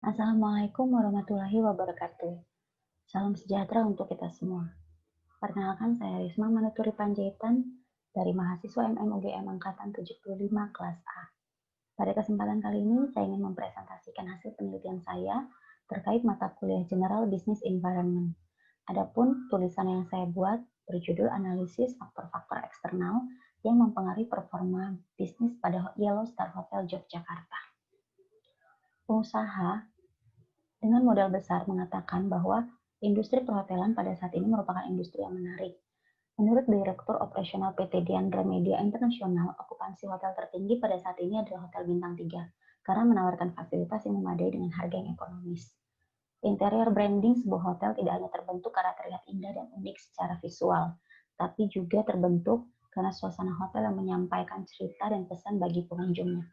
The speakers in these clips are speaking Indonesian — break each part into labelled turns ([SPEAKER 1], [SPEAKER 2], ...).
[SPEAKER 1] Assalamualaikum warahmatullahi wabarakatuh. Salam sejahtera untuk kita semua. Perkenalkan, saya Risma Manuturi Panjaitan dari mahasiswa MMUGM Angkatan 75 kelas A. Pada kesempatan kali ini, saya ingin mempresentasikan hasil penelitian saya terkait mata kuliah General Business Environment. Adapun tulisan yang saya buat berjudul Analisis Faktor-Faktor Eksternal yang Mempengaruhi Performa Bisnis pada Yellow Star Hotel Yogyakarta. Pengusaha dengan modal besar mengatakan bahwa industri perhotelan pada saat ini merupakan industri yang menarik. Menurut Direktur Operasional PT Diandra Media Internasional, okupansi hotel tertinggi pada saat ini adalah Hotel Bintang 3 karena menawarkan fasilitas yang memadai dengan harga yang ekonomis. Interior branding sebuah hotel tidak hanya terbentuk karena terlihat indah dan unik secara visual, tapi juga terbentuk karena suasana hotel yang menyampaikan cerita dan pesan bagi pengunjungnya.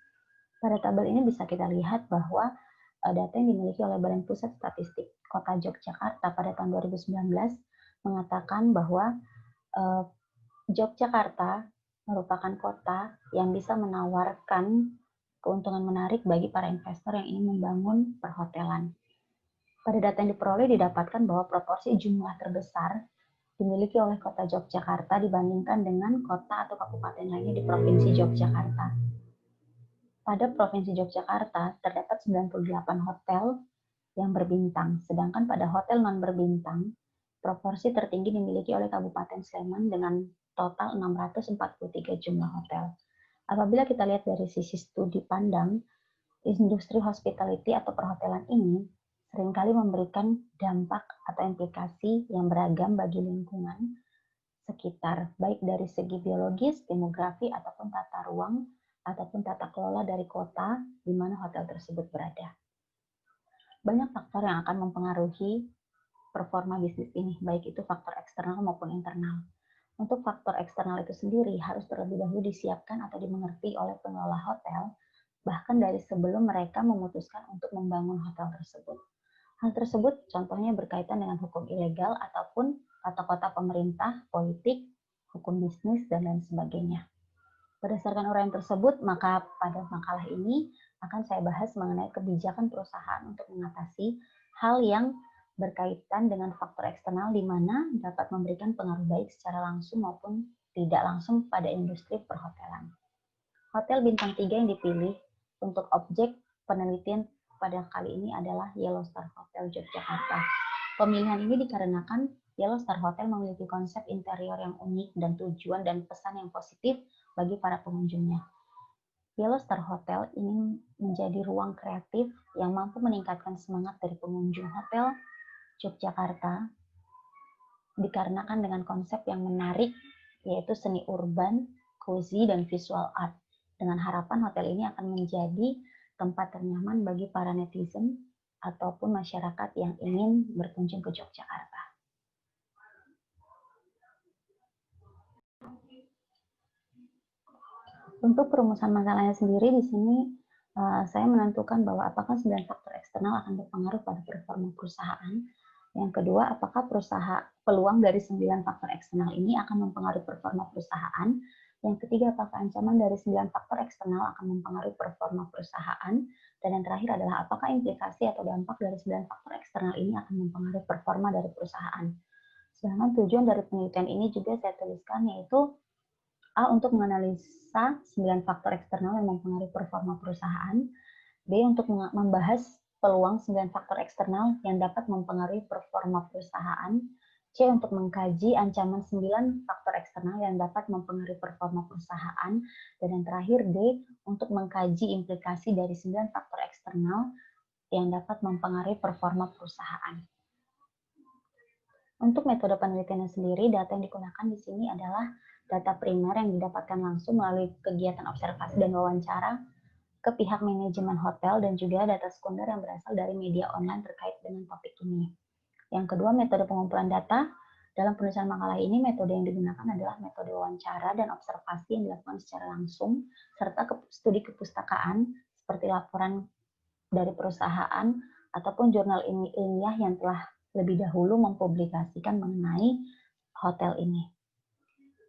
[SPEAKER 1] Pada tabel ini bisa kita lihat bahwa data yang dimiliki oleh Badan Pusat Statistik Kota Yogyakarta pada tahun 2019 mengatakan bahwa Yogyakarta merupakan kota yang bisa menawarkan keuntungan menarik bagi para investor yang ingin membangun perhotelan. Pada data yang diperoleh didapatkan bahwa proporsi jumlah terbesar dimiliki oleh kota Yogyakarta dibandingkan dengan kota atau kabupaten lainnya di Provinsi Yogyakarta. Pada Provinsi Yogyakarta terdapat 98 hotel yang berbintang, sedangkan pada hotel non-berbintang, proporsi tertinggi dimiliki oleh Kabupaten Sleman dengan total 643 jumlah hotel. Apabila kita lihat dari sisi studi pandang, industri hospitality atau perhotelan ini seringkali memberikan dampak atau implikasi yang beragam bagi lingkungan sekitar, baik dari segi biologis, demografi, ataupun tata ruang, ataupun tata kelola dari kota di mana hotel tersebut berada. Banyak faktor yang akan mempengaruhi performa bisnis ini, baik itu faktor eksternal maupun internal. Untuk faktor eksternal itu sendiri harus terlebih dahulu disiapkan atau dimengerti oleh pengelola hotel, bahkan dari sebelum mereka memutuskan untuk membangun hotel tersebut. Hal tersebut contohnya berkaitan dengan hukum ilegal ataupun tata kota pemerintah, politik, hukum bisnis, dan lain sebagainya. Berdasarkan uraian tersebut, maka pada makalah ini akan saya bahas mengenai kebijakan perusahaan untuk mengatasi hal yang berkaitan dengan faktor eksternal di mana dapat memberikan pengaruh baik secara langsung maupun tidak langsung pada industri perhotelan. Hotel bintang 3 yang dipilih untuk objek penelitian pada kali ini adalah Yellow Star Hotel Yogyakarta. Pemilihan ini dikarenakan Yellow Star Hotel memiliki konsep interior yang unik dan tujuan dan pesan yang positif bagi para pengunjungnya. Yellow Star Hotel ingin menjadi ruang kreatif yang mampu meningkatkan semangat dari pengunjung hotel Yogyakarta dikarenakan dengan konsep yang menarik yaitu seni urban, cozy, dan visual art. Dengan harapan hotel ini akan menjadi tempat ternyaman bagi para netizen ataupun masyarakat yang ingin berkunjung ke Yogyakarta. Untuk perumusan masalahnya sendiri di sini saya menentukan bahwa apakah 9 faktor eksternal akan berpengaruh pada performa perusahaan. Yang kedua, apakah peluang dari 9 faktor eksternal ini akan mempengaruhi performa perusahaan. Yang ketiga, apakah ancaman dari 9 faktor eksternal akan mempengaruhi performa perusahaan. Dan yang terakhir adalah apakah implikasi atau dampak dari 9 faktor eksternal ini akan mempengaruhi performa dari perusahaan. Sedangkan tujuan dari penelitian ini juga saya tuliskan yaitu A. Untuk menganalisa 9 faktor eksternal yang mempengaruhi performa perusahaan. B. Untuk membahas peluang 9 faktor eksternal yang dapat mempengaruhi performa perusahaan. C. Untuk mengkaji ancaman 9 faktor eksternal yang dapat mempengaruhi performa perusahaan. Dan yang terakhir D. Untuk mengkaji implikasi dari 9 faktor eksternal yang dapat mempengaruhi performa perusahaan. Untuk metode penelitiannya sendiri, data yang digunakan di sini adalah data primer yang didapatkan langsung melalui kegiatan observasi dan wawancara ke pihak manajemen hotel dan juga data sekunder yang berasal dari media online terkait dengan topik ini. Yang kedua, metode pengumpulan data. Dalam penulisan makalah ini, metode yang digunakan adalah metode wawancara dan observasi yang dilakukan secara langsung, serta studi kepustakaan seperti laporan dari perusahaan ataupun jurnal ilmiah yang telah lebih dahulu mempublikasikan mengenai hotel ini.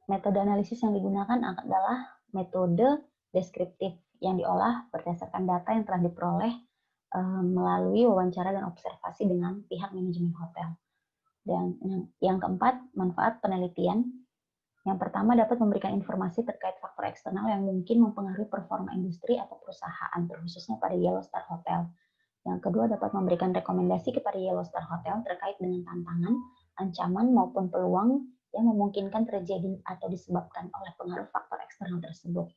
[SPEAKER 1] Metode analisis yang digunakan adalah metode deskriptif yang diolah berdasarkan data yang telah diperoleh melalui wawancara dan observasi dengan pihak manajemen hotel. Dan yang keempat, manfaat penelitian. Yang pertama, dapat memberikan informasi terkait faktor eksternal yang mungkin mempengaruhi performa industri atau perusahaan, terkhususnya pada Yellow Star Hotel. Yang kedua, dapat memberikan rekomendasi kepada Yellow Star Hotel terkait dengan tantangan, ancaman, maupun peluang yang memungkinkan terjadi atau disebabkan oleh pengaruh faktor eksternal tersebut.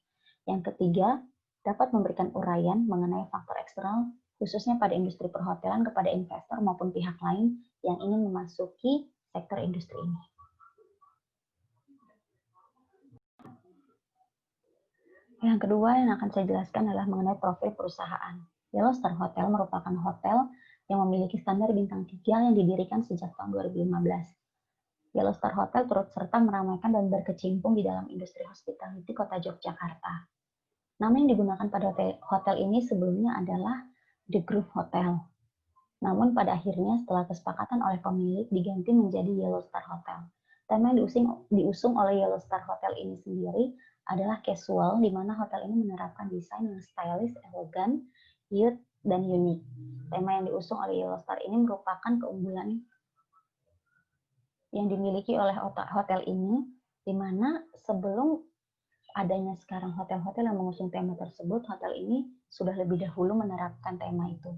[SPEAKER 1] Yang ketiga, dapat memberikan uraian mengenai faktor eksternal khususnya pada industri perhotelan kepada investor maupun pihak lain yang ingin memasuki sektor industri ini. Yang kedua yang akan saya jelaskan adalah mengenai profil perusahaan. Yellow Star Hotel merupakan hotel yang memiliki standar bintang 3 yang didirikan sejak tahun 2015. Yellow Star Hotel turut serta meramaikan dan berkecimpung di dalam industri hospitality Kota Yogyakarta. Nama yang digunakan pada hotel ini sebelumnya adalah The Groove Hotel. Namun pada akhirnya setelah kesepakatan oleh pemilik diganti menjadi Yellow Star Hotel. Tema yang diusung oleh Yellow Star Hotel ini sendiri adalah casual, di mana hotel ini menerapkan desain yang stylish, elegan, youth, dan unik. Tema yang diusung oleh Yellow Star ini merupakan keunggulan yang dimiliki oleh hotel ini, di mana sebelum adanya sekarang hotel-hotel yang mengusung tema tersebut, hotel ini sudah lebih dahulu menerapkan tema itu.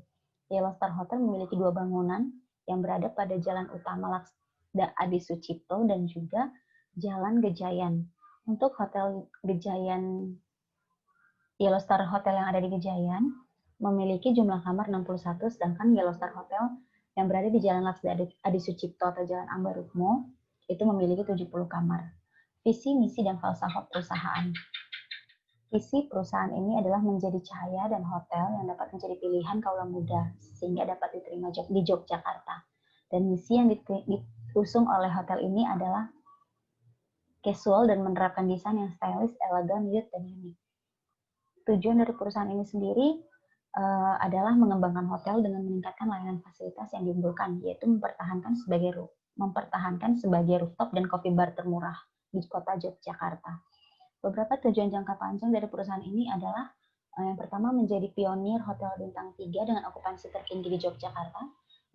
[SPEAKER 1] Yellow Star Hotel memiliki 2 bangunan yang berada pada Jalan Utama Laksda Adi Sucipto dan juga Jalan Gejayan. Untuk Hotel Gejayan, Yellow Star Hotel yang ada di Gejayan memiliki jumlah kamar 61, sedangkan Yellow Star Hotel yang berada di Jalan Laksda Adi Sucipto atau Jalan Ambarukmo itu memiliki 70 kamar. Visi, misi, dan falsafah perusahaan. Visi perusahaan ini adalah menjadi cahaya dan hotel yang dapat menjadi pilihan kaula muda sehingga dapat diterima di Yogyakarta. Dan misi yang diusung oleh hotel ini adalah casual dan menerapkan desain yang stylish, elegan, youth, dan unik. Tujuan dari perusahaan ini sendiri adalah mengembangkan hotel dengan meningkatkan layanan fasilitas yang diunggulkan, yaitu mempertahankan sebagai rooftop dan coffee bar termurah di Kota Yogyakarta. Beberapa tujuan jangka panjang dari perusahaan ini adalah yang pertama menjadi pionir hotel bintang 3 dengan okupansi tertinggi di Yogyakarta,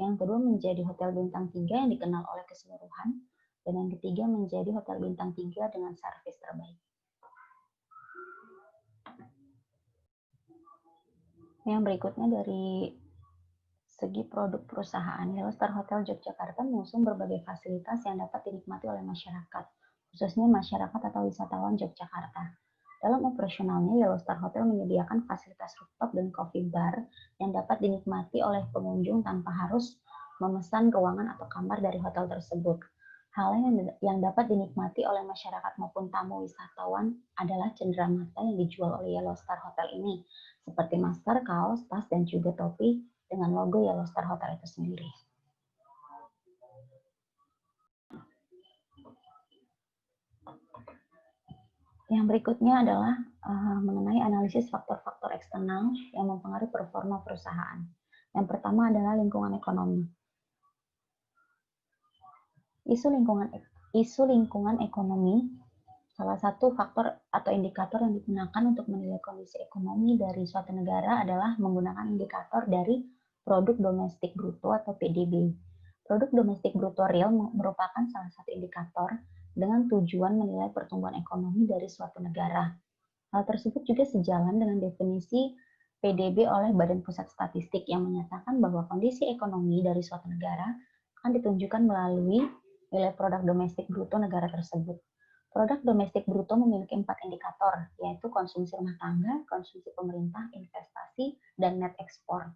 [SPEAKER 1] yang kedua menjadi hotel bintang 3 yang dikenal oleh keseluruhan, dan yang ketiga menjadi hotel bintang 3 dengan servis terbaik. Yang berikutnya dari segi produk perusahaan, Yellow Star Hotel Yogyakarta mengusung berbagai fasilitas yang dapat dinikmati oleh masyarakat, khususnya masyarakat atau wisatawan Yogyakarta. Dalam operasionalnya, Yellow Star Hotel menyediakan fasilitas rooftop dan coffee bar yang dapat dinikmati oleh pengunjung tanpa harus memesan ruangan atau kamar dari hotel tersebut. Hal yang dapat dinikmati oleh masyarakat maupun tamu wisatawan adalah cenderamata yang dijual oleh Yellow Star Hotel ini, seperti masker, kaos, tas, dan juga topi dengan logo Yellow Star Hotel itu sendiri. Yang berikutnya adalah mengenai analisis faktor-faktor eksternal yang mempengaruhi performa perusahaan. Yang pertama adalah lingkungan ekonomi. Isu lingkungan ekonomi salah satu faktor atau indikator yang digunakan untuk menilai kondisi ekonomi dari suatu negara adalah menggunakan indikator dari produk domestik bruto atau PDB. Produk domestik bruto real merupakan salah satu indikator dengan tujuan menilai pertumbuhan ekonomi dari suatu negara. Hal tersebut juga sejalan dengan definisi PDB oleh Badan Pusat Statistik yang menyatakan bahwa kondisi ekonomi dari suatu negara akan ditunjukkan melalui nilai produk domestik bruto negara tersebut. Produk domestik bruto memiliki 4 indikator, yaitu konsumsi rumah tangga, konsumsi pemerintah, investasi, dan net ekspor.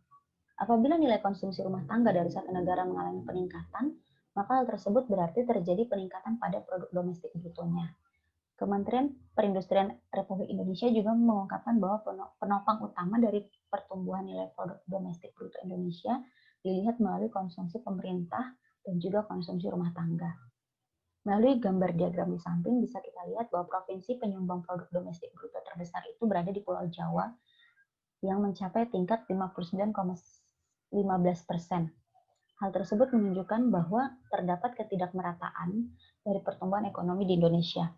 [SPEAKER 1] Apabila nilai konsumsi rumah tangga dari suatu negara mengalami peningkatan, maka hal tersebut berarti terjadi peningkatan pada produk domestik brutonya. Kementerian Perindustrian Republik Indonesia juga mengungkapkan bahwa penopang utama dari pertumbuhan nilai produk domestik bruto Indonesia dilihat melalui konsumsi pemerintah dan juga konsumsi rumah tangga. Melalui gambar diagram di samping bisa kita lihat bahwa provinsi penyumbang produk domestik bruto terbesar itu berada di Pulau Jawa yang mencapai tingkat 59,15%. Hal tersebut menunjukkan bahwa terdapat ketidakmerataan dari pertumbuhan ekonomi di Indonesia.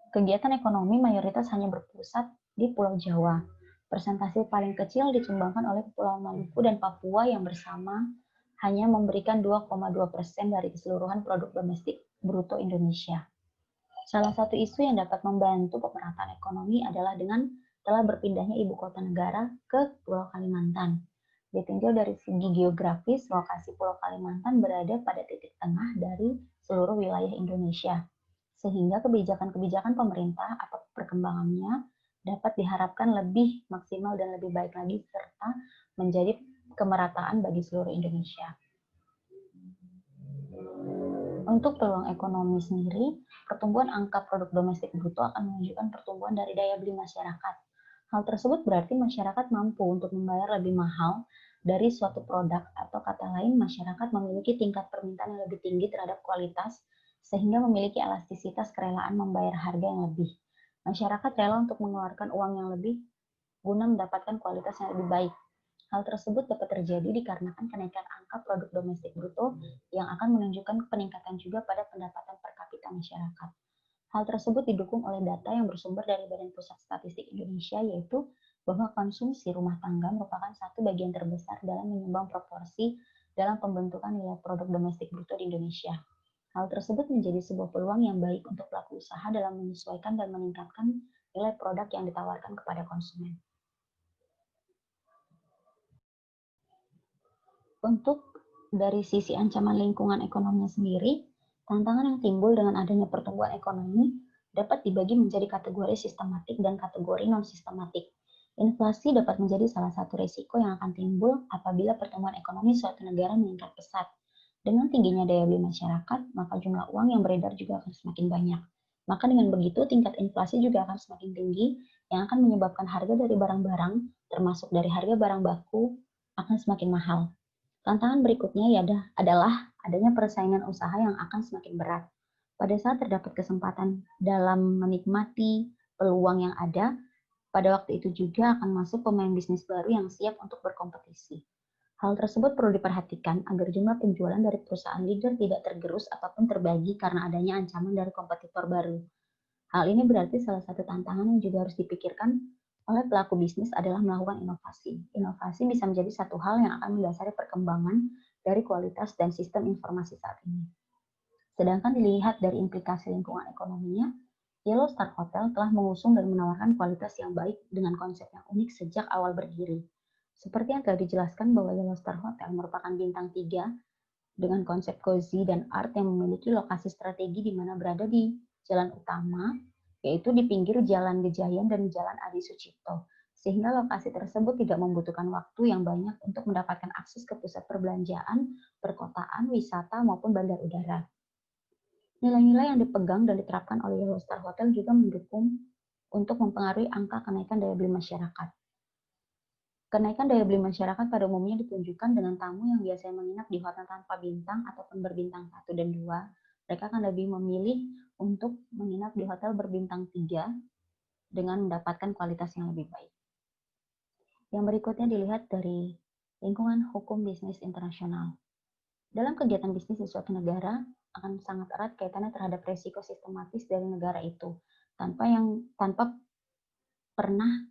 [SPEAKER 1] Kegiatan ekonomi mayoritas hanya berpusat di Pulau Jawa. Persentase paling kecil disumbangkan oleh Kepulauan Maluku dan Papua yang bersama hanya memberikan 2,2% dari keseluruhan produk domestik bruto Indonesia. Salah satu isu yang dapat membantu pemerataan ekonomi adalah dengan telah berpindahnya ibu kota negara ke Pulau Kalimantan. Ditinjau dari segi geografis, lokasi Pulau Kalimantan berada pada titik tengah dari seluruh wilayah Indonesia, sehingga kebijakan-kebijakan pemerintah atau perkembangannya dapat diharapkan lebih maksimal dan lebih baik lagi, serta menjadi kemerataan bagi seluruh Indonesia. Untuk peluang ekonomi sendiri, pertumbuhan angka produk domestik bruto akan menunjukkan pertumbuhan dari daya beli masyarakat. Hal tersebut berarti masyarakat mampu untuk membayar lebih mahal dari suatu produk, atau kata lain masyarakat memiliki tingkat permintaan yang lebih tinggi terhadap kualitas sehingga memiliki elastisitas kerelaan membayar harga yang lebih. Masyarakat rela untuk mengeluarkan uang yang lebih guna mendapatkan kualitas yang lebih baik. Hal tersebut dapat terjadi dikarenakan kenaikan angka produk domestik bruto yang akan menunjukkan peningkatan juga pada pendapatan per kapita masyarakat. Hal tersebut didukung oleh data yang bersumber dari Badan Pusat Statistik Indonesia, yaitu bahwa konsumsi rumah tangga merupakan satu bagian terbesar dalam menyumbang proporsi dalam pembentukan nilai produk domestik bruto di Indonesia. Hal tersebut menjadi sebuah peluang yang baik untuk pelaku usaha dalam menyesuaikan dan meningkatkan nilai produk yang ditawarkan kepada konsumen. Untuk dari sisi ancaman lingkungan ekonomi sendiri, tantangan yang timbul dengan adanya pertumbuhan ekonomi dapat dibagi menjadi kategori sistematik dan kategori non-sistematik. Inflasi dapat menjadi salah satu risiko yang akan timbul apabila pertumbuhan ekonomi suatu negara meningkat pesat. Dengan tingginya daya beli masyarakat, maka jumlah uang yang beredar juga akan semakin banyak. Maka dengan begitu, tingkat inflasi juga akan semakin tinggi yang akan menyebabkan harga dari barang-barang, termasuk dari harga barang baku, akan semakin mahal. Tantangan berikutnya adalah adanya persaingan usaha yang akan semakin berat. Pada saat terdapat kesempatan dalam menikmati peluang yang ada, pada waktu itu juga akan masuk pemain bisnis baru yang siap untuk berkompetisi. Hal tersebut perlu diperhatikan agar jumlah penjualan dari perusahaan leader tidak tergerus ataupun terbagi karena adanya ancaman dari kompetitor baru. Hal ini berarti salah satu tantangan yang juga harus dipikirkan oleh pelaku bisnis adalah melakukan inovasi. Inovasi bisa menjadi satu hal yang akan mendasari perkembangan dari kualitas dan sistem informasi saat ini. Sedangkan dilihat dari implikasi lingkungan ekonominya, Yellow Star Hotel telah mengusung dan menawarkan kualitas yang baik dengan konsep yang unik sejak awal berdiri. Seperti yang telah dijelaskan bahwa Yellow Star Hotel merupakan bintang 3 dengan konsep cozy dan art yang memiliki lokasi strategi di mana berada di jalan utama, yaitu di pinggir Jalan Gejayan dan Jalan Adi Sucipto, sehingga lokasi tersebut tidak membutuhkan waktu yang banyak untuk mendapatkan akses ke pusat perbelanjaan, perkotaan, wisata, maupun bandar udara. Nilai-nilai yang dipegang dan diterapkan oleh Yellow Star Hotel juga mendukung untuk mempengaruhi angka kenaikan daya beli masyarakat. Kenaikan daya beli masyarakat pada umumnya ditunjukkan dengan tamu yang biasanya menginap di hotel tanpa bintang ataupun berbintang 1 dan 2. Mereka akan lebih memilih untuk menginap di hotel berbintang 3 dengan mendapatkan kualitas yang lebih baik. Yang berikutnya dilihat dari lingkungan hukum bisnis internasional. Dalam kegiatan bisnis di suatu negara akan sangat erat kaitannya terhadap resiko sistematis dari negara itu tanpa pernah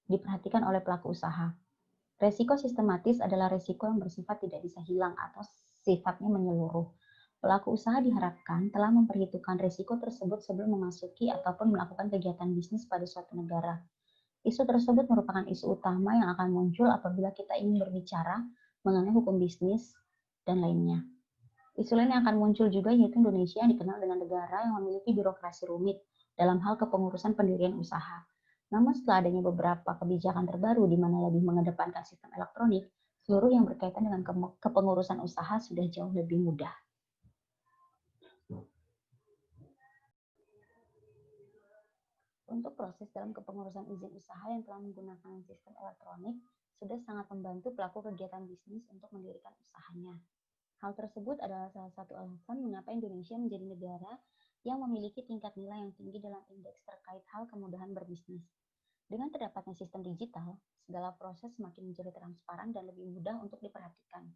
[SPEAKER 1] diperhatikan oleh pelaku usaha. Resiko sistematis adalah resiko yang bersifat tidak bisa hilang atau sifatnya menyeluruh. Pelaku usaha diharapkan telah memperhitungkan resiko tersebut sebelum memasuki ataupun melakukan kegiatan bisnis pada suatu negara. Isu tersebut merupakan isu utama yang akan muncul apabila kita ingin berbicara mengenai hukum bisnis dan lainnya. Isu lain yang akan muncul juga yaitu Indonesia yang dikenal dengan negara yang memiliki birokrasi rumit dalam hal kepengurusan pendirian usaha. Namun setelah adanya beberapa kebijakan terbaru di mana lebih mengedepankan sistem elektronik, seluruh yang berkaitan dengan kepengurusan usaha sudah jauh lebih mudah. Untuk proses dalam kepengurusan izin usaha yang telah menggunakan sistem elektronik sudah sangat membantu pelaku kegiatan bisnis untuk mendirikan usahanya. Hal tersebut adalah salah satu alasan mengapa Indonesia menjadi negara yang memiliki tingkat nilai yang tinggi dalam indeks terkait hal kemudahan berbisnis. Dengan terdapatnya sistem digital, segala proses semakin menjadi transparan dan lebih mudah untuk diperhatikan.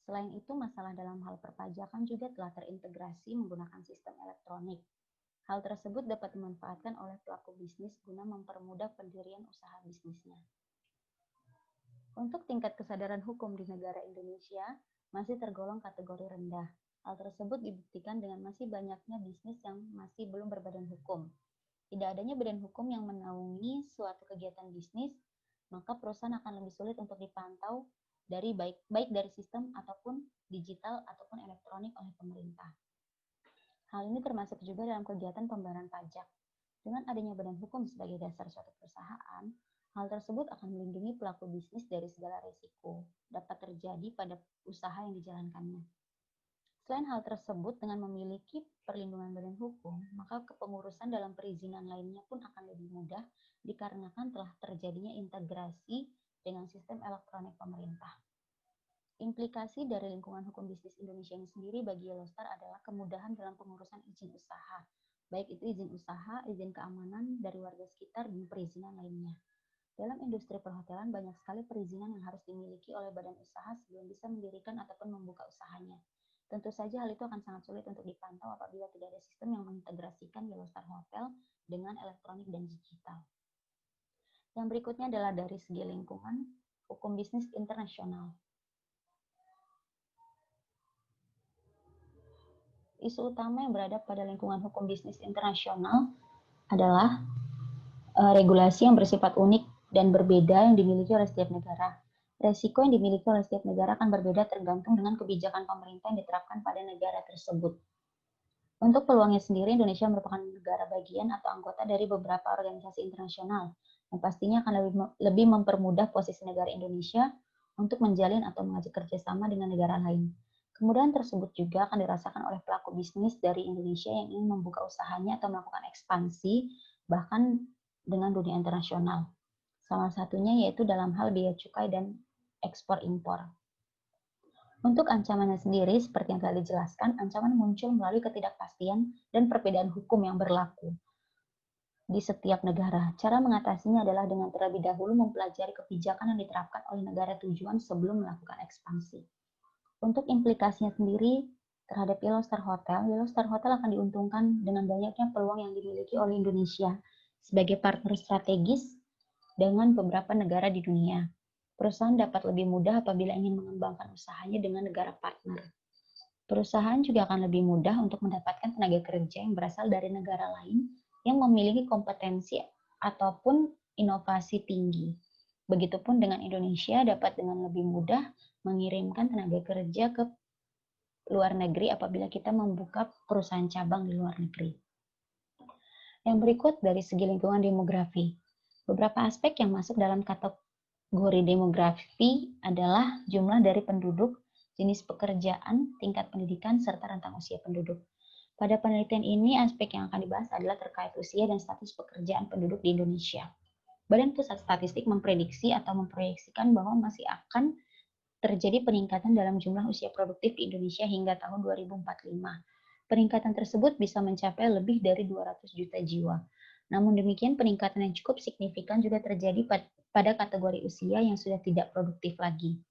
[SPEAKER 1] Selain itu, masalah dalam hal perpajakan juga telah terintegrasi menggunakan sistem elektronik. Hal tersebut dapat dimanfaatkan oleh pelaku bisnis guna mempermudah pendirian usaha bisnisnya. Untuk tingkat kesadaran hukum di negara Indonesia masih tergolong kategori rendah. Hal tersebut dibuktikan dengan masih banyaknya bisnis yang masih belum berbadan hukum. Tidak adanya badan hukum yang menaungi suatu kegiatan bisnis, maka perusahaan akan lebih sulit untuk dipantau dari baik dari sistem ataupun digital ataupun elektronik oleh pemerintah. Hal ini termasuk juga dalam kegiatan pembayaran pajak. Dengan adanya badan hukum sebagai dasar suatu perusahaan, hal tersebut akan melindungi pelaku bisnis dari segala risiko dapat terjadi pada usaha yang dijalankannya. Selain hal tersebut, dengan memiliki perlindungan badan hukum, maka kepengurusan dalam perizinan lainnya pun akan lebih mudah dikarenakan telah terjadinya integrasi dengan sistem elektronik pemerintah. Implikasi dari lingkungan hukum bisnis Indonesia ini sendiri bagi Yellowstar adalah kemudahan dalam pengurusan izin usaha, baik itu izin usaha, izin keamanan dari warga sekitar, dan perizinan lainnya. Dalam industri perhotelan, banyak sekali perizinan yang harus dimiliki oleh badan usaha sebelum bisa mendirikan ataupun membuka usahanya. Tentu saja hal itu akan sangat sulit untuk dipantau apabila tidak ada sistem yang mengintegrasikan Yellowstar Hotel dengan elektronik dan digital. Yang berikutnya adalah dari segi lingkungan, hukum bisnis internasional. Isu utama yang berada pada lingkungan hukum bisnis internasional adalah regulasi yang bersifat unik dan berbeda yang dimiliki oleh setiap negara. Resiko yang dimiliki oleh setiap negara akan berbeda tergantung dengan kebijakan pemerintah yang diterapkan pada negara tersebut. Untuk peluangnya sendiri, Indonesia merupakan negara bagian atau anggota dari beberapa organisasi internasional yang pastinya akan lebih mempermudah posisi negara Indonesia untuk menjalin atau mengajak kerjasama dengan negara lain. Kemudahan tersebut juga akan dirasakan oleh pelaku bisnis dari Indonesia yang ingin membuka usahanya atau melakukan ekspansi bahkan dengan dunia internasional. Salah satunya yaitu dalam hal biaya cukai dan ekspor-impor. Untuk ancamannya sendiri, seperti yang telah dijelaskan, ancaman muncul melalui ketidakpastian dan perbedaan hukum yang berlaku di setiap negara. Cara mengatasinya adalah dengan terlebih dahulu mempelajari kebijakan yang diterapkan oleh negara tujuan sebelum melakukan ekspansi. Untuk implikasinya sendiri terhadap Yellowstar Hotel akan diuntungkan dengan banyaknya peluang yang dimiliki oleh Indonesia sebagai partner strategis dengan beberapa negara di dunia. Perusahaan dapat lebih mudah apabila ingin mengembangkan usahanya dengan negara partner. Perusahaan juga akan lebih mudah untuk mendapatkan tenaga kerja yang berasal dari negara lain yang memiliki kompetensi ataupun inovasi tinggi. Begitupun dengan Indonesia dapat dengan lebih mudah mengirimkan tenaga kerja ke luar negeri apabila kita membuka perusahaan cabang di luar negeri. Yang berikut dari segi lingkungan demografi. Beberapa aspek yang masuk dalam kategori demografi adalah jumlah dari penduduk, jenis pekerjaan, tingkat pendidikan, serta rentang usia penduduk. Pada penelitian ini, aspek yang akan dibahas adalah terkait usia dan status pekerjaan penduduk di Indonesia. Badan Pusat Statistik memprediksi atau memproyeksikan bahwa masih akan terjadi peningkatan dalam jumlah usia produktif di Indonesia hingga tahun 2045. Peningkatan tersebut bisa mencapai lebih dari 200 juta jiwa. Namun demikian, peningkatan yang cukup signifikan juga terjadi pada kategori usia yang sudah tidak produktif lagi.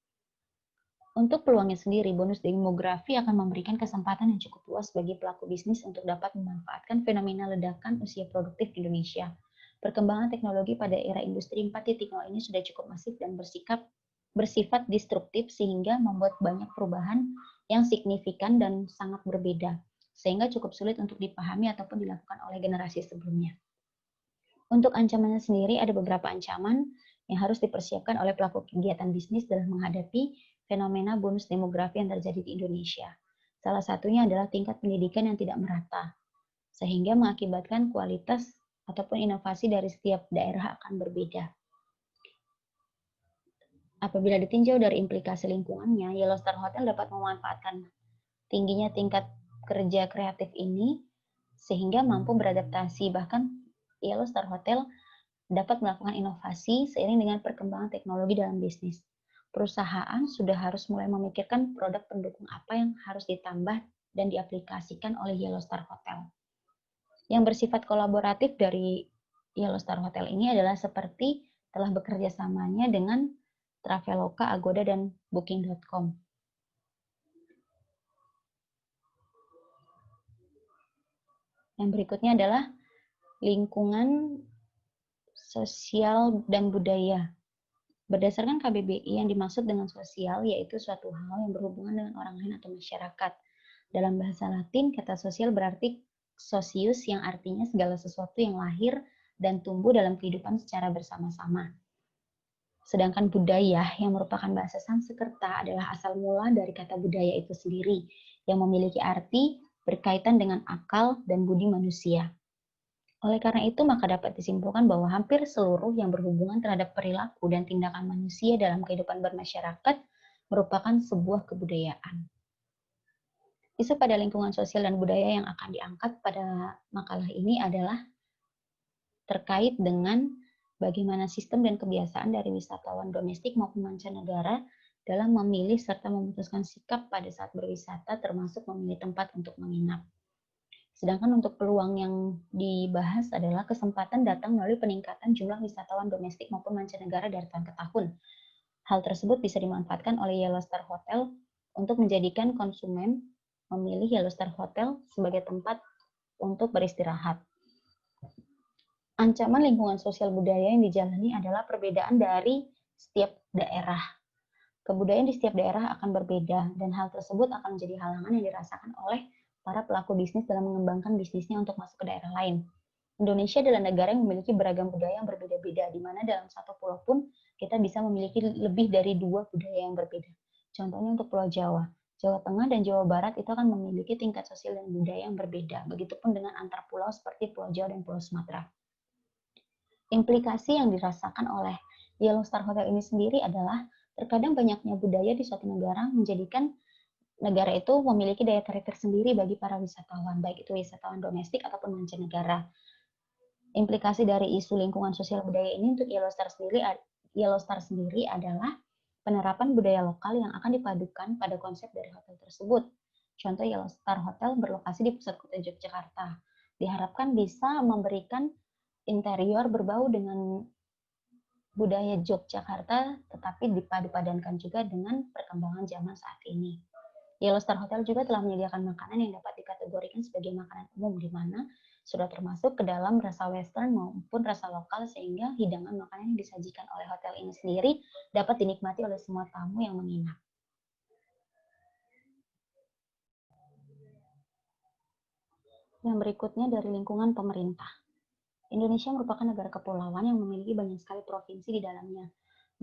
[SPEAKER 1] Untuk peluangnya sendiri, bonus demografi akan memberikan kesempatan yang cukup luas bagi pelaku bisnis untuk dapat memanfaatkan fenomena ledakan usia produktif di Indonesia. Perkembangan teknologi pada era industri 4.0 ini sudah cukup masif dan bersifat destruktif sehingga membuat banyak perubahan yang signifikan dan sangat berbeda, sehingga cukup sulit untuk dipahami ataupun dilakukan oleh generasi sebelumnya. Untuk ancamannya sendiri, ada beberapa ancaman yang harus dipersiapkan oleh pelaku kegiatan bisnis dalam menghadapi fenomena bonus demografi yang terjadi di Indonesia. Salah satunya adalah tingkat pendidikan yang tidak merata, sehingga mengakibatkan kualitas ataupun inovasi dari setiap daerah akan berbeda. Apabila ditinjau dari implikasi lingkungannya, Yellowstar Hotel dapat memanfaatkan tingginya tingkat kerja kreatif ini sehingga mampu beradaptasi. Bahkan Yellowstar Hotel dapat melakukan inovasi seiring dengan perkembangan teknologi dalam bisnis. Perusahaan sudah harus mulai memikirkan produk pendukung apa yang harus ditambah dan diaplikasikan oleh Yellowstar Hotel. Yang bersifat kolaboratif dari Yellowstar Hotel ini adalah seperti telah bekerja samanya dengan Traveloka, Agoda, dan Booking.com. Yang berikutnya adalah lingkungan sosial dan budaya. Berdasarkan KBBI, yang dimaksud dengan sosial yaitu suatu hal yang berhubungan dengan orang lain atau masyarakat. Dalam bahasa Latin, kata sosial berarti socius yang artinya segala sesuatu yang lahir dan tumbuh dalam kehidupan secara bersama-sama. Sedangkan budaya yang merupakan bahasa Sanskerta adalah asal mula dari kata budaya itu sendiri yang memiliki arti berkaitan dengan akal dan budi manusia. Oleh karena itu, maka dapat disimpulkan bahwa hampir seluruh yang berhubungan terhadap perilaku dan tindakan manusia dalam kehidupan bermasyarakat merupakan sebuah kebudayaan. Isu pada lingkungan sosial dan budaya yang akan diangkat pada makalah ini adalah terkait dengan bagaimana sistem dan kebiasaan dari wisatawan domestik maupun mancanegara dalam memilih serta memutuskan sikap pada saat berwisata, termasuk memilih tempat untuk menginap. Sedangkan untuk peluang yang dibahas adalah kesempatan datang melalui peningkatan jumlah wisatawan domestik maupun mancanegara dari tahun ke tahun. Hal tersebut bisa dimanfaatkan oleh Yellow Star Hotel untuk menjadikan konsumen memilih Yellow Star Hotel sebagai tempat untuk beristirahat. Ancaman lingkungan sosial budaya yang dijalani adalah perbedaan dari setiap daerah. Kebudayaan di setiap daerah akan berbeda, dan hal tersebut akan menjadi halangan yang dirasakan oleh para pelaku bisnis dalam mengembangkan bisnisnya untuk masuk ke daerah lain. Indonesia adalah negara yang memiliki beragam budaya yang berbeda-beda, di mana dalam satu pulau pun kita bisa memiliki lebih dari 2 budaya yang berbeda. Contohnya untuk Pulau Jawa, Jawa Tengah dan Jawa Barat itu akan memiliki tingkat sosial dan budaya yang berbeda. Begitupun dengan antar pulau seperti Pulau Jawa dan Pulau Sumatera. Implikasi yang dirasakan oleh Yellow Star Hotel ini sendiri adalah terkadang banyaknya budaya di suatu negara menjadikan negara itu memiliki daya tarik tersendiri bagi para wisatawan, baik itu wisatawan domestik ataupun mancanegara. Implikasi dari isu lingkungan sosial budaya ini untuk Yellow Star sendiri adalah penerapan budaya lokal yang akan dipadukan pada konsep dari hotel tersebut. Contoh, Yellow Star Hotel berlokasi di pusat kota Yogyakarta. Diharapkan bisa memberikan interior berbau dengan budaya Yogyakarta, tetapi dipadu-padankan juga dengan perkembangan zaman saat ini. Yellow Star Hotel juga telah menyediakan makanan yang dapat dikategorikan sebagai makanan umum, di mana sudah termasuk ke dalam rasa western maupun rasa lokal, sehingga hidangan makanan yang disajikan oleh hotel ini sendiri dapat dinikmati oleh semua tamu yang menginap. Yang berikutnya dari lingkungan pemerintah. Indonesia merupakan negara kepulauan yang memiliki banyak sekali provinsi di dalamnya.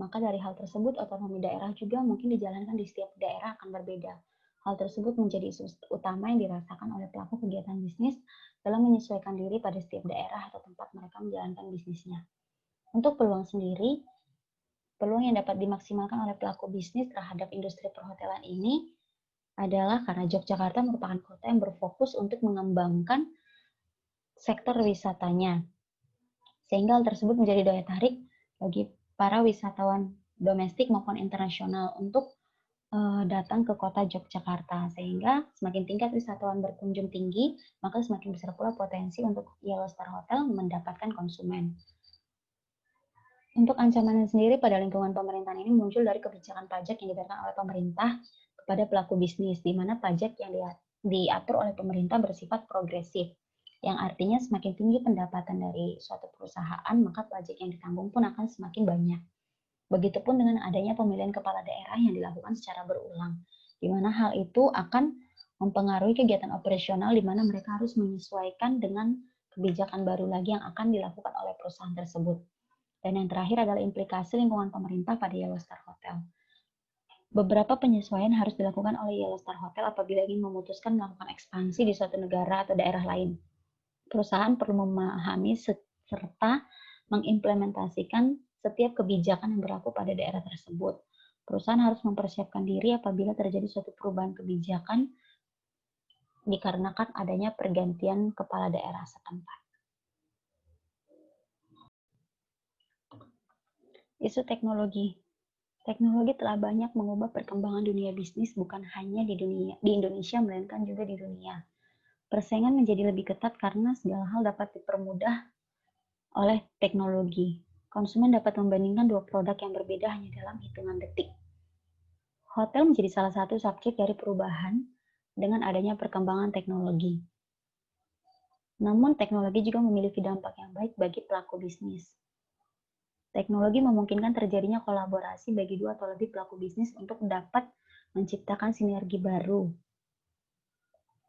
[SPEAKER 1] Maka dari hal tersebut, otonomi daerah juga mungkin dijalankan di setiap daerah akan berbeda. Hal tersebut menjadi isu utama yang dirasakan oleh pelaku kegiatan bisnis dalam menyesuaikan diri pada setiap daerah atau tempat mereka menjalankan bisnisnya. Untuk peluang sendiri, peluang yang dapat dimaksimalkan oleh pelaku bisnis terhadap industri perhotelan ini adalah karena Yogyakarta merupakan kota yang berfokus untuk mengembangkan sektor wisatanya, sehingga hal tersebut menjadi daya tarik bagi para wisatawan domestik maupun internasional untuk datang ke kota Yogyakarta, sehingga semakin tingkat wisatawan berkunjung tinggi, maka semakin besar pula potensi untuk Yellow Star Hotel mendapatkan konsumen. Untuk ancaman sendiri pada lingkungan pemerintahan ini muncul dari kebijakan pajak yang diberikan oleh pemerintah kepada pelaku bisnis, di mana pajak yang diatur oleh pemerintah bersifat progresif, yang artinya semakin tinggi pendapatan dari suatu perusahaan, maka pajak yang ditanggung pun akan semakin banyak. Begitupun dengan adanya pemilihan kepala daerah yang dilakukan secara berulang, di mana hal itu akan mempengaruhi kegiatan operasional, di mana mereka harus menyesuaikan dengan kebijakan baru lagi yang akan dilakukan oleh perusahaan tersebut. Dan yang terakhir adalah implikasi lingkungan pemerintah pada Yellow Star Hotel. Beberapa penyesuaian harus dilakukan oleh Yellow Star Hotel apabila ingin memutuskan melakukan ekspansi di suatu negara atau daerah lain. Perusahaan perlu memahami serta mengimplementasikan setiap kebijakan yang berlaku pada daerah tersebut. Perusahaan harus mempersiapkan diri apabila terjadi suatu perubahan kebijakan dikarenakan adanya pergantian kepala daerah setempat. Isu teknologi. Teknologi telah banyak mengubah perkembangan dunia bisnis, bukan hanya di Indonesia, melainkan juga di dunia. Persaingan menjadi lebih ketat karena segala hal dapat dipermudah oleh teknologi. Konsumen dapat membandingkan dua produk yang berbeda hanya dalam hitungan detik. Hotel menjadi salah satu subjek dari perubahan dengan adanya perkembangan teknologi. Namun, teknologi juga memiliki dampak yang baik bagi pelaku bisnis. Teknologi memungkinkan terjadinya kolaborasi bagi 2 atau lebih pelaku bisnis untuk dapat menciptakan sinergi baru.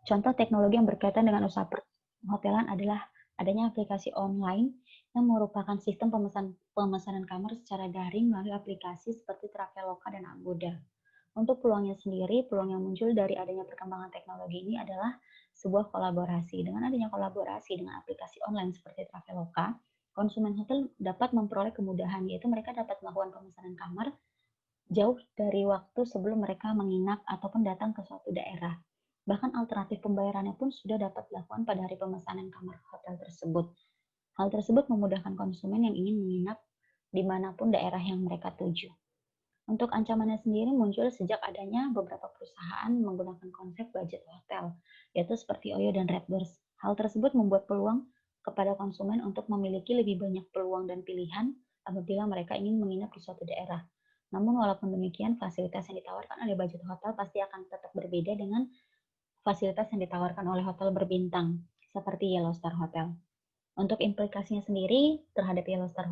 [SPEAKER 1] Contoh teknologi yang berkaitan dengan usaha perhotelan adalah adanya aplikasi online yang merupakan sistem pemesanan kamar secara daring melalui aplikasi seperti Traveloka dan Agoda. Untuk peluangnya sendiri, peluang yang muncul dari adanya perkembangan teknologi ini adalah sebuah kolaborasi. Dengan adanya kolaborasi dengan aplikasi online seperti Traveloka, konsumen hotel dapat memperoleh kemudahan, yaitu mereka dapat melakukan pemesanan kamar jauh dari waktu sebelum mereka menginap ataupun datang ke suatu daerah. Bahkan alternatif pembayarannya pun sudah dapat dilakukan pada hari pemesanan kamar hotel tersebut. Hal tersebut memudahkan konsumen yang ingin menginap dimanapun daerah yang mereka tuju. Untuk ancamannya sendiri muncul sejak adanya beberapa perusahaan menggunakan konsep budget hotel, yaitu seperti OYO dan Redbirds. Hal tersebut membuat peluang kepada konsumen untuk memiliki lebih banyak peluang dan pilihan apabila mereka ingin menginap di suatu daerah. Namun walaupun demikian, fasilitas yang ditawarkan oleh budget hotel pasti akan tetap berbeda dengan fasilitas yang ditawarkan oleh hotel berbintang, seperti Yellow Star Hotel. Untuk implikasinya sendiri terhadap Yellow Star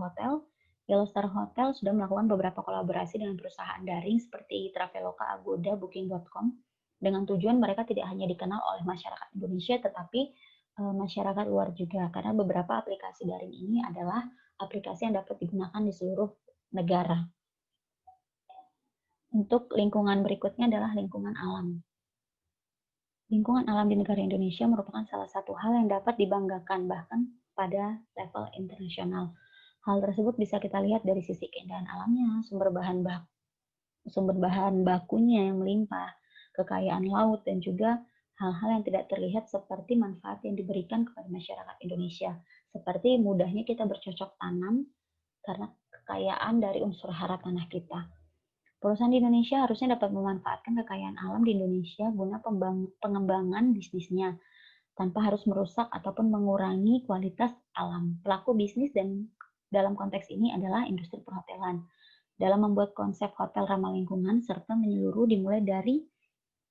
[SPEAKER 1] Hotel sudah melakukan beberapa kolaborasi dengan perusahaan daring seperti Traveloka, Agoda, Booking.com dengan tujuan mereka tidak hanya dikenal oleh masyarakat Indonesia tetapi masyarakat luar juga, karena beberapa aplikasi daring ini adalah aplikasi yang dapat digunakan di seluruh negara. Untuk lingkungan berikutnya adalah lingkungan alam. Lingkungan alam di negara Indonesia merupakan salah satu hal yang dapat dibanggakan bahkan pada level internasional. Hal tersebut bisa kita lihat dari sisi keindahan alamnya, sumber bahan bakunya yang melimpah, kekayaan laut, dan juga hal-hal yang tidak terlihat seperti manfaat yang diberikan kepada masyarakat Indonesia, seperti mudahnya kita bercocok tanam karena kekayaan dari unsur hara tanah kita. Perusahaan di Indonesia harusnya dapat memanfaatkan kekayaan alam di Indonesia guna pengembangan bisnisnya, tanpa harus merusak ataupun mengurangi kualitas alam. Pelaku bisnis dan dalam konteks ini adalah industri perhotelan. Dalam membuat konsep hotel ramah lingkungan serta menyeluruh dimulai dari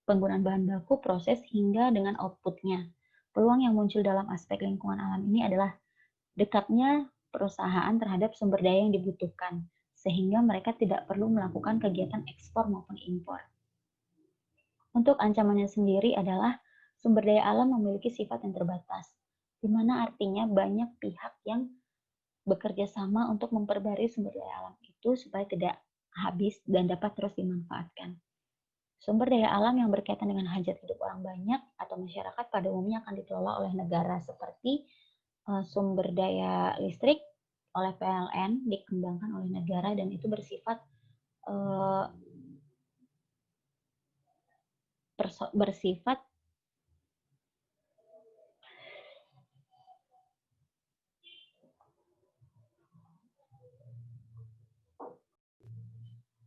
[SPEAKER 1] penggunaan bahan baku, proses, hingga dengan outputnya. Peluang yang muncul dalam aspek lingkungan alam ini adalah dekatnya perusahaan terhadap sumber daya yang dibutuhkan, sehingga mereka tidak perlu melakukan kegiatan ekspor maupun impor. Untuk ancamannya sendiri adalah sumber daya alam memiliki sifat yang terbatas, di mana artinya banyak pihak yang bekerja sama untuk memperbarui sumber daya alam itu supaya tidak habis dan dapat terus dimanfaatkan. Sumber daya alam yang berkaitan dengan hajat hidup orang banyak atau masyarakat pada umumnya akan dikelola oleh negara seperti sumber daya listrik oleh PLN dikembangkan oleh negara dan itu bersifat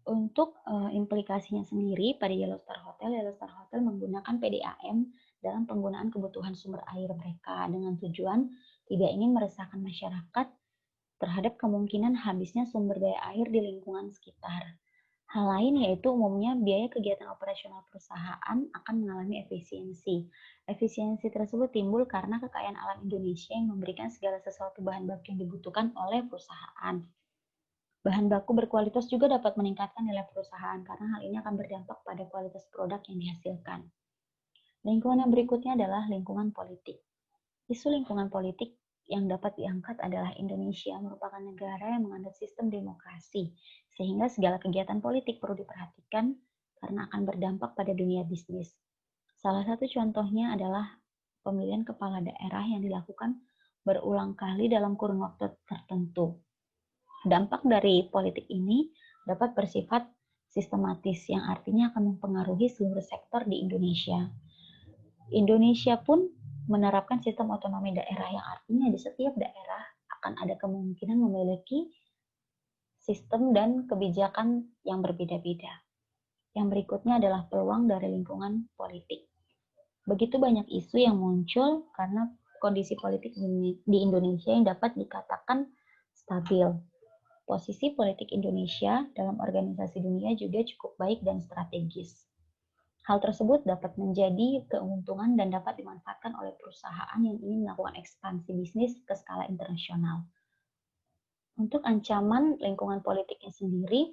[SPEAKER 1] Untuk implikasinya sendiri pada Yellow Star Hotel menggunakan PDAM dalam penggunaan kebutuhan sumber air mereka dengan tujuan tidak ingin meresahkan masyarakat terhadap kemungkinan habisnya sumber daya air di lingkungan sekitar. Hal lain yaitu umumnya biaya kegiatan operasional perusahaan akan mengalami efisiensi. Efisiensi tersebut timbul karena kekayaan alam Indonesia yang memberikan segala sesuatu bahan baku yang dibutuhkan oleh perusahaan. Bahan baku berkualitas juga dapat meningkatkan nilai perusahaan karena hal ini akan berdampak pada kualitas produk yang dihasilkan. Lingkungan yang berikutnya adalah lingkungan politik. Isu lingkungan politik yang dapat diangkat adalah Indonesia merupakan negara yang menganut sistem demokrasi, sehingga segala kegiatan politik perlu diperhatikan karena akan berdampak pada dunia bisnis. Salah satu contohnya adalah pemilihan kepala daerah yang dilakukan berulang kali dalam kurun waktu tertentu. Dampak dari politik ini dapat bersifat sistematis yang artinya akan mempengaruhi seluruh sektor di Indonesia. Indonesia pun menerapkan sistem otonomi daerah yang artinya di setiap daerah akan ada kemungkinan memiliki sistem dan kebijakan yang berbeda-beda. Yang berikutnya adalah peluang dari lingkungan politik. Begitu banyak isu yang muncul karena kondisi politik di Indonesia yang dapat dikatakan stabil. Posisi politik Indonesia dalam organisasi dunia juga cukup baik dan strategis. Hal tersebut dapat menjadi keuntungan dan dapat dimanfaatkan oleh perusahaan yang ingin melakukan ekspansi bisnis ke skala internasional. Untuk ancaman lingkungan politiknya sendiri,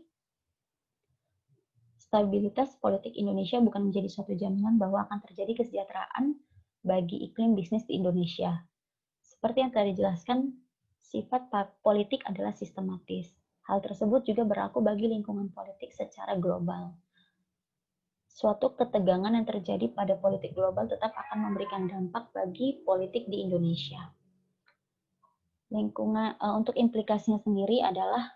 [SPEAKER 1] stabilitas politik Indonesia bukan menjadi suatu jaminan bahwa akan terjadi kesejahteraan bagi iklim bisnis di Indonesia. Seperti yang telah dijelaskan, sifat politik adalah sistematis. Hal tersebut juga berlaku bagi lingkungan politik secara global. Suatu ketegangan yang terjadi pada politik global tetap akan memberikan dampak bagi politik di Indonesia. Untuk implikasinya sendiri adalah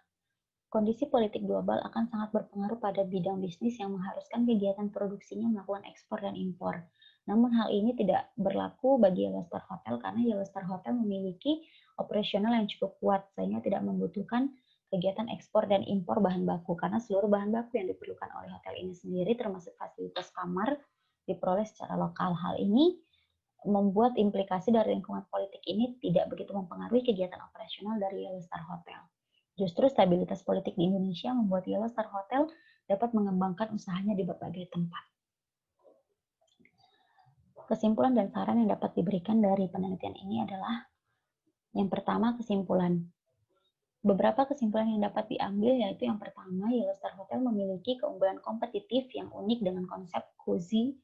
[SPEAKER 1] kondisi politik global akan sangat berpengaruh pada bidang bisnis yang mengharuskan kegiatan produksinya melakukan ekspor dan impor. Namun hal ini tidak berlaku bagi Yellow Star Hotel karena Yellow Star Hotel memiliki operasional yang cukup kuat sehingga tidak membutuhkan kegiatan ekspor dan impor bahan baku karena seluruh bahan baku yang diperlukan oleh hotel ini sendiri termasuk fasilitas kamar diperoleh secara lokal. Hal ini membuat implikasi dari lingkungan politik ini tidak begitu mempengaruhi kegiatan operasional dari Yellow Star Hotel. Justru stabilitas politik di Indonesia membuat Yellow Star Hotel dapat mengembangkan usahanya di berbagai tempat. Kesimpulan dan saran yang dapat diberikan dari penelitian ini adalah yang pertama, kesimpulan. Beberapa kesimpulan yang dapat diambil yaitu yang pertama, Yellow Star Hotel memiliki keunggulan kompetitif yang unik dengan konsep cozy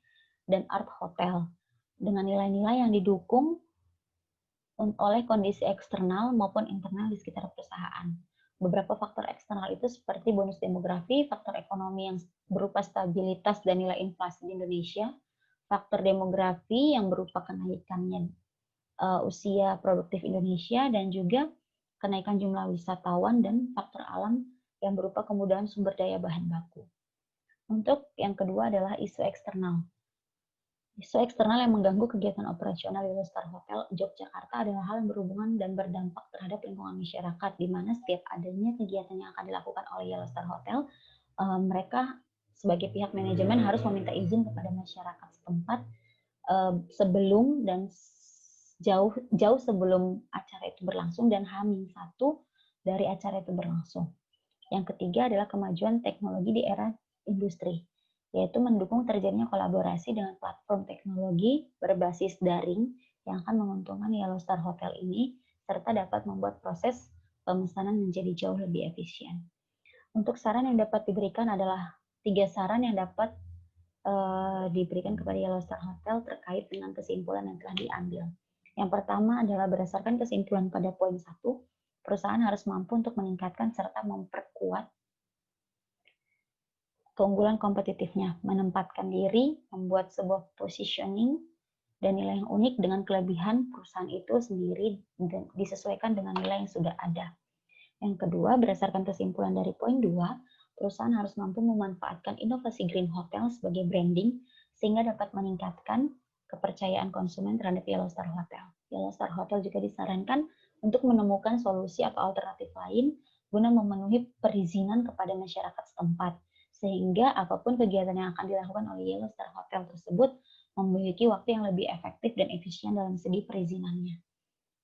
[SPEAKER 1] dan art hotel dengan nilai-nilai yang didukung oleh kondisi eksternal maupun internal di sekitar perusahaan. Beberapa faktor eksternal itu seperti bonus demografi, faktor ekonomi yang berupa stabilitas dan nilai inflasi di Indonesia, faktor demografi yang berupa kenaikannya usia produktif Indonesia, dan juga kenaikan jumlah wisatawan dan faktor alam yang berupa kemudahan sumber daya bahan baku. Untuk yang kedua adalah isu eksternal. Isu eksternal yang mengganggu kegiatan operasional Yellow Star Hotel Yogyakarta adalah hal yang berhubungan dan berdampak terhadap lingkungan masyarakat, di mana setiap adanya kegiatan yang akan dilakukan oleh Yellow Star Hotel, mereka sebagai pihak manajemen harus meminta izin kepada masyarakat setempat sebelum dan jauh sebelum acara itu berlangsung dan H-1 dari acara itu berlangsung. Yang ketiga adalah kemajuan teknologi di era industri, yaitu mendukung terjadinya kolaborasi dengan platform teknologi berbasis daring yang akan menguntungkan Yellow Star Hotel ini, serta dapat membuat proses pemesanan menjadi jauh lebih efisien. Untuk saran yang dapat diberikan adalah 3 saran yang dapat diberikan kepada Yellow Star Hotel terkait dengan kesimpulan yang telah diambil. Yang pertama adalah berdasarkan kesimpulan pada poin 1, perusahaan harus mampu untuk meningkatkan serta memperkuat keunggulan kompetitifnya, menempatkan diri, membuat sebuah positioning dan nilai yang unik dengan kelebihan perusahaan itu sendiri dan disesuaikan dengan nilai yang sudah ada. Yang kedua, berdasarkan kesimpulan dari poin 2, perusahaan harus mampu memanfaatkan inovasi Green Hotel sebagai branding sehingga dapat meningkatkan kepercayaan konsumen terhadap Yellow Star Hotel. Yellow Star Hotel juga disarankan untuk menemukan solusi atau alternatif lain guna memenuhi perizinan kepada masyarakat setempat, sehingga apapun kegiatan yang akan dilakukan oleh Yellow Star Hotel tersebut memiliki waktu yang lebih efektif dan efisien dalam segi perizinannya.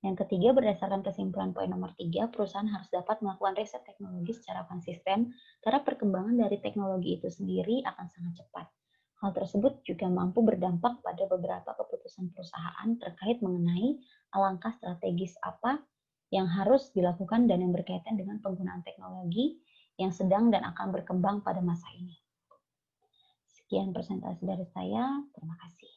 [SPEAKER 1] Yang ketiga, berdasarkan kesimpulan poin nomor 3, perusahaan harus dapat melakukan riset teknologi secara konsisten karena perkembangan dari teknologi itu sendiri akan sangat cepat. Hal tersebut juga mampu berdampak pada beberapa keputusan perusahaan terkait mengenai langkah strategis apa yang harus dilakukan dan yang berkaitan dengan penggunaan teknologi yang sedang dan akan berkembang pada masa ini. Sekian presentasi dari saya. Terima kasih.